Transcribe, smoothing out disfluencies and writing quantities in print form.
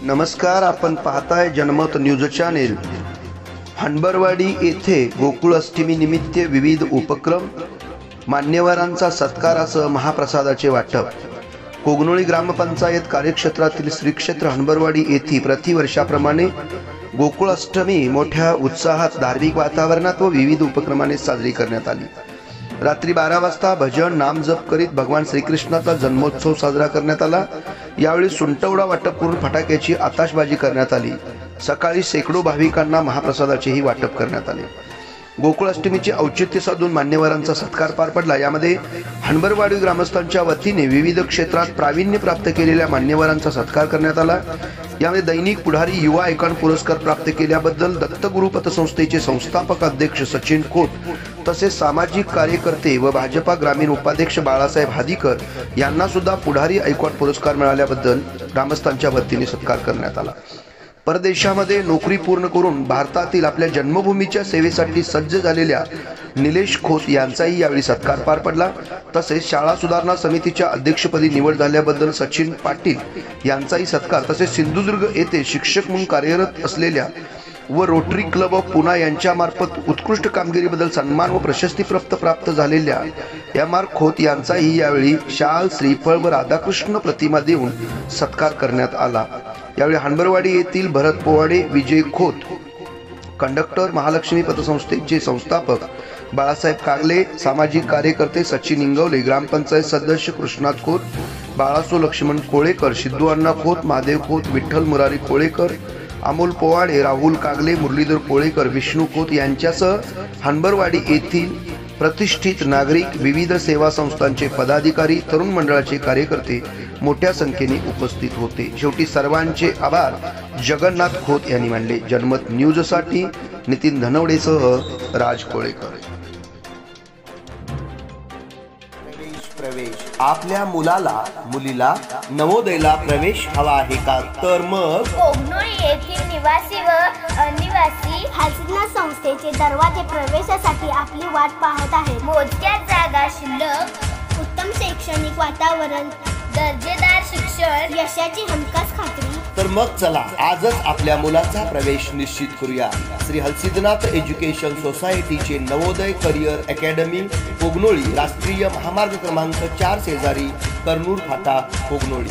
नमस्कार, आपण पाहताय जनमत न्यूज चॅनेल। हणबरवाडी येथे गोकुळ अष्टमी निमित्त विविध उपक्रम, मान्यवरांचा सत्कारासह महाप्रसादाचे वाटप। कोगनोळी ग्रामपंचायत कार्यक्षेत्रातील श्री क्षेत्र हणबरवाडी येथे प्रतिवर्षाप्रमाणे गोकुळ अष्टमी मोठ्या उत्साहात, धार्मिक वातावरणात व विविध उपक्रमाने साजरी करण्यात आली। रात्री 12 वाजता भजन नाम जप करीत भगवान श्रीकृष्णाचा जन्मोत्सव साजरा करण्यात आला। यावेळी सुंटवडा वाटप करून फटाक्याची आताशबाजी करण्यात आली। सकाळी शेकडो भाविकांना महाप्रसादाचेही वाटप करण्यात आले। गोकुळ अष्टमीचे औचित्य साधून मान्यवरांचा सत्कार पार पडला। यामध्ये हणबरवाडी ग्रामस्थांच्या वतीने विविध क्षेत्रात प्रावीण्य प्राप्त केलेल्या मान्यवरांचा सत्कार करण्यात आला। यामध्ये दैनिक पुढारी युवा आयकॉन पुरस्कार प्राप्त केल्याबद्दल दत्तगुरु पतसंस्थेचे संस्थापक अध्यक्ष सचिन खोत, तसेच सामाजिक कार्यकर्ते व भाजपा ग्रामीण उपाध्यक्ष बाळासाहेब हादीकर यांना सुद्धा पुढारी आयकॉन पुरस्कार मिळाल्याबद्दल ग्रामस्थांच्या वतीने सत्कार करण्यात आला। परदेशामध्ये नोकरी पूर्ण करून भारतातील आपल्या जन्मभूमीच्या सेवेसाठी सज्ज झालेल्या निलेश खोत यांचाही यावेळी सत्कार पार पडला। तसेच शाळा सुधारणा समितीच्या अध्यक्षपदी निवड झाल्याबद्दल सचिन पाटील यांचाही सत्कार, तसेच सिंधुदुर्ग येथे शिक्षक म्हणून कार्यरत असलेल्या व रोटरी क्लब ऑफ पुना यांच्यामार्फत उत्कृष्ट कामगिरीबद्दल सन्मान व प्रशस्ती प्राप्त झालेल्या एम.आर. खोत यांचाही यावेळी शाल, श्रीफळ व राधाकृष्ण प्रतिमा देऊन सत्कार करण्यात आला। यावेळी हणबरवाडी येथील भरत पोवाडे, विजय खोत, कंडक्टर, महालक्ष्मी पतसंस्थेचे संस्थापक बाळासाहेब कागले, सामाजिक कार्यकर्ते सचिन इंगवले, ग्रामपंचायत सदस्य कृष्णात खोत, बाळासो लक्ष्मण कोळेकर, सिद्धू अण्णा खोत, महादेव खोत, विठ्ठल मुरारी कोळेकर, अमोल पोवाडे, राहुल कागले, मुरलीधर कोळेकर, विष्णू खोत यांच्यासह हणबरवाडी येथील प्रतिष्ठित नागरिक, विविध सेवा संस्थांचे पदाधिकारी, तरुण मंडळाचे कार्यकर्ते मोठ्या संख्येने उपस्थित होते। शेवटी सर्वांचे आभार जगन्नाथ खोत यांनी मानले। जनमत न्यूज साठी नितीन धनवडेसह राज कोळेकर। प्रवेश आपल्या मुलीला नवोदयला प्रवेश हवा आहे का? तर मग कोगनोळी येथील निवासी व अनिवासी हलसिद्धनाथ संस्थेचे दरवाजे प्रवेशासाठी आपली वाट पाहत आहेत। मोजक्या जागा शिल्लक, उत्तम शैक्षणिक वातावरण, दर्जेदार शिक्षण, यशाची हमखास खात्री। तर मग चला आजच आपल्या मुलाचा प्रवेश निश्चित करूया। श्री हलसिद्धनाथ एज्युकेशन सोसायटीचे नवोदय करिअर अकॅडमी, कोगनोळी, राष्ट्रीय महामार्ग क्रमांक 4 शेजारी, कर्नूर फाटा, कोगनोळी।